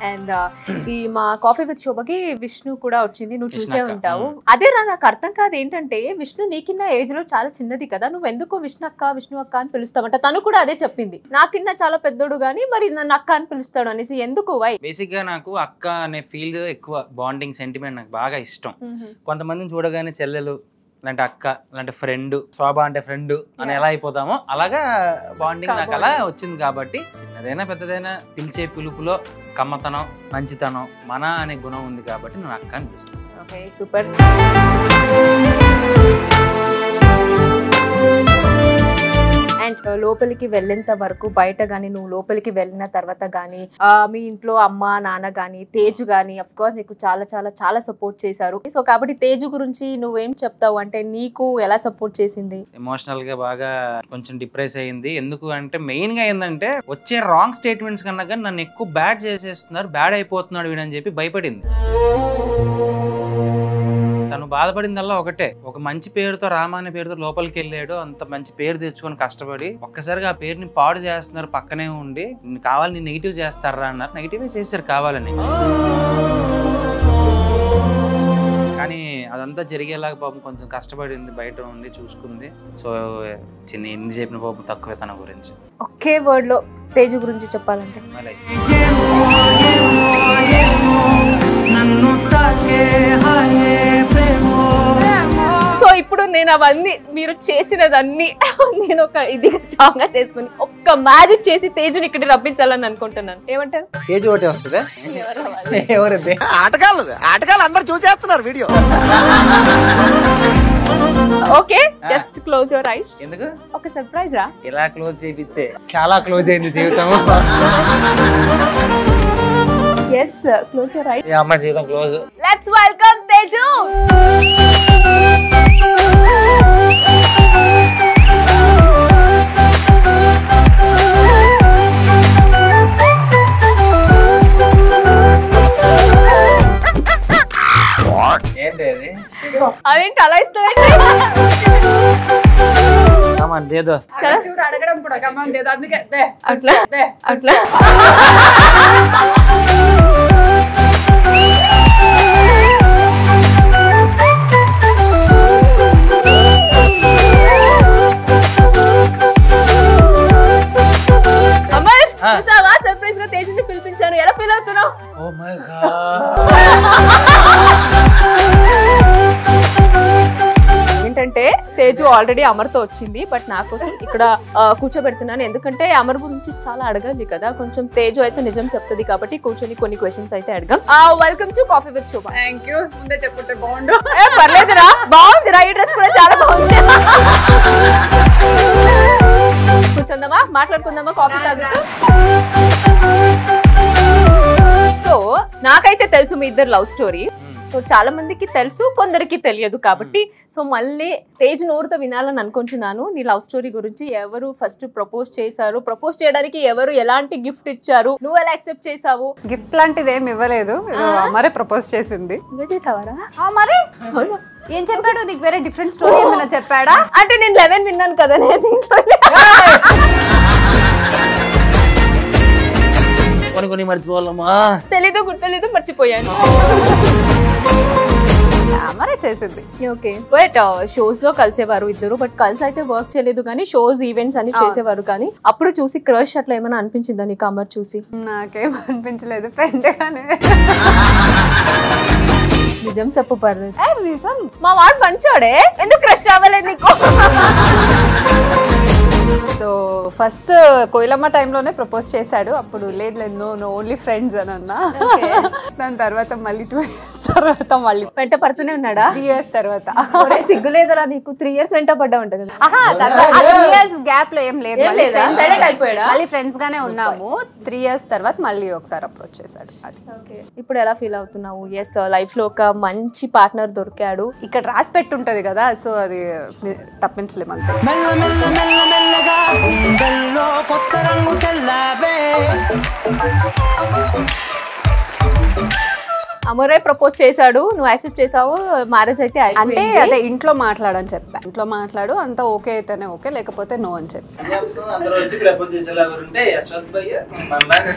And ఈ మా coffee with శోభకి Vishnu కూడా వచ్చింది, నువ్వు చూసే ఉంటావు. అదే నాకు అర్థం కాదు ఏంటంటే విష్ణు నీ కింద ఏజ్ లో చాలా చిన్నది కదా, నువ్వు ఎందుకు విష్ణు అక్క అని పిలుస్తావంట. తను కూడా అదే చెప్పింది, నా కింద చాలా పెద్దోడు గానీ మరి నన్ను అక్క అని పిలుస్తాడు అనేసి. ఎందుకు వై? బేసిక్ గా నాకు అక్క అనే ఫీల్ ఎక్కువ, బాండింగ్ సెంటిమెంట్ నాకు బాగా ఇష్టం. కొంతమందిని చూడగానే చెల్లెలు అంటే అక్క అంటే ఫ్రెండ్, శోభ అంటే ఫ్రెండ్ అని ఎలా అయిపోతామో అలాగా బాండింగ్ నాకు అలా వచ్చింది. కాబట్టి చిన్నదైనా పెద్దదైనా పిలిచే పిలుపులో కమ్మతనం, మంచితనం, మన అనే గుణం ఉంది కాబట్టి నేను అక్క అని పిలుస్తాను. Okay, super. అండ్ లోపలికి వెళ్ళేంత వరకు, బయట గానీ నువ్వు లోపలికి వెళ్ళిన తర్వాత గానీ మీ ఇంట్లో అమ్మ నాన్న గానీ తేజు గానీ అఫ్ కోర్స్ నీకు చాలా చాలా చాలా సపోర్ట్ చేశారు. సో కాబట్టి తేజు గురించి నువ్వేం చెప్తావు అంటే నీకు ఎలా సపోర్ట్ చేసింది? ఎమోషనల్ గా బాగా కొంచెం డిప్రెస్ అయ్యింది. ఎందుకు అంటే మెయిన్ గా ఏంటంటే వచ్చే రాంగ్ స్టేట్మెంట్స్ కన్నా కానీ నన్ను ఎక్కువ బ్యాడ్ చేసేస్తున్నారు, బ్యాడ్ అయిపోతున్నాడు వీడని చెప్పి భయపడింది. తను బాధపడిందల్లా ఒకటే, ఒక మంచి పేరుతో రామ అనే పేరుతో లోపలికి వెళ్ళాడు, అంత మంచి పేరు తెచ్చుకొని కష్టపడి ఒక్కసారిగా ఆ పేరుని పాడు చేస్తున్నారు, పక్కనే ఉండి కావాలని నెగిటివ్ చేస్తారా అన్నారు. నెగిటివ్ చేశారు కావాలని, కానీ అదంతా జరిగేలాగా పాపం కొంచెం కష్టపడింది, బయట ఉండి చూసుకుంది. సో చిన్న ఎన్ని చెప్పిన పాపం తక్కువే తన గురించి. ఒకే వర్డ్ లో తేజు గురించి చెప్పాలంటే సో ఇప్పుడు నేను అవన్నీ మీరు చేసినదన్నీ నేను ఒక ఇదిగా స్ట్రాంగ్ గా చేసుకుని ఒక్క మ్యాజిక్ చేసి తేజుని ఇక్కడ రప్పించాలని అనుకుంటున్నాను. ఏమంటారు? తేజు ఒకటి వస్తుంది, ఎవరిది ఆటగాళ్ళు అందరు చూసేస్తున్నారు video. Okay, just close your eyes. ఎందుకు? ఒక సర్ప్రైజ్ రా. ఇలా క్లోజ్ చేయించే చాలా క్లోజ్ అయింది జీవితం. yes close your eyes. అమ్మ జీవితం క్లోజ్. let's welcome Teju. ఏంటి అది? అదేంటి అలా ఇస్తావేంటి? దేదో చూడు అడగడం కూడా కమాన్ దేదో, అందుకే అట్లా అట్లా. అమర్ చూసావా సర్ప్రైజ్ గా తేజుని పిలిపించాను, ఎలా ఫీల్ అవుతున్నావు? Oh my God. ఏంటంటే తేజు ఆల్రెడీ అమర్తో వచ్చింది, బట్ నా కోసం ఇక్కడ కూర్చోబెడుతున్నాను. ఎందుకంటే అమర్ గురించి చాలా అడగాలి కదా, కొంచెం తేజు అయితే నిజం చెప్తుంది కాబట్టి కూర్చొని కొన్ని క్వశ్చన్స్ అయితే అడగాం. Welcome to coffee with Shobha. Thank you. ముందే చెప్పుంటే బాగుండు. పర్లేదురా, బాగుందిరా, ఈ డ్రెస్ కూడా చాలా బాగుంది. కూర్చుందామా, మాట్లాడుకుందామా కాఫీ తాగుతూ? సో నాకైతే తెలుసు మీ ఇద్దరు లవ్ స్టోరీ. సో చాలా మందికి తెలుసు, కొందరికి తెలియదు. కాబట్టి సో మళ్ళీ తేజ్ నోరుతో వినాలని అనుకుంటున్నాను నీ లవ్ స్టోరీ గురించి. ఎవరు ఫస్ట్ ప్రపోజ్ చేశారు, ప్రపోజ్ చేయడానికి ఎవరు ఎలాంటి గిఫ్ట్ ఇచ్చారు, నువ్వు ఎలా యాక్సెప్ట్ చేసావు? గిఫ్ట్ లాంటిది ఏమి ఇవ్వలేదు, మరే ప్రపోజ్ చేసింది. నువ్వే చేసావారా? మరి ఏం చెప్పాడు నీకు? వేరే డిఫరెంట్ స్టోరీ ఏమైనా చెప్పాడా? అంటే నేను 11 విన్నాను కదా నేను. కొన్ని మర్చిపోవాలమ్మా. తెలీదు మర్చిపోయాను. మరే చేసింది. ఓకే, బట్ షోస్ లో కలిసేవారు ఇద్దరు, బట్ కలిసి అయితే వర్క్ చేయలేదు కానీ షోస్ ఈవెంట్స్ అని చేసేవారు. కానీ అప్పుడు చూసి క్రష్ అట్లా ఏమైనా అనిపించిందా నీకు అమర్ చూసి? నాకేం అనిపించలేదు, ఫ్రెండ్ గానే. నిజం చెప్పు పర్లేదు. నిజం, మా వాడు మంచోడే, ఎందుకు క్రష్ అవ్వలేదు నీకు? సో ఫస్ట్ కోయిలమ్మ టైంలోనే ప్రపోజ్ చేశాడు. అప్పుడు లేదు నో ఓన్లీ ఫ్రెండ్స్ అని అన్నా. దాని తర్వాత మళ్ళీ 2 years తర్వాత మళ్ళీ వెంట పడుతూనే ఉన్నాడా? 3 years తర్వాత. సిగ్గులేదరా నీకు? 3 years వెంట పడ్డా ఉంటది. 3 years గ్యాప్ లో ఏం లేదు, అయిపోయాడా? మళ్ళీ ఫ్రెండ్స్ గానే ఉన్నాము. 3 years తర్వాత మళ్ళీ ఒకసారి అప్రోచ్ చేశాడు. అది ఇప్పుడు ఎలా ఫీల్ అవుతున్నావు? ఎస్, లైఫ్ లో ఒక మంచి పార్ట్నర్ దొరికాడు. ఇక్కడ రాసి పెట్టుంటది కదా, సో అది తప్పించలేము అంతే. అమరే ప్రపోజ్ చేశాడు, నువ్వు యాక్సెప్ట్ చేసావు, మ్యారేజ్ అయితే అంటే అదే ఇంట్లో మాట్లాడని చెప్పా. ఇంట్లో మాట్లాడు, అంత ఓకే అయితేనే ఓకే, లేకపోతే నో అని చెప్పి. అందరూ వచ్చి ప్రపోజ్ చేసేలా ఉంటే యశ్వంత్ భయ్య మనలాగా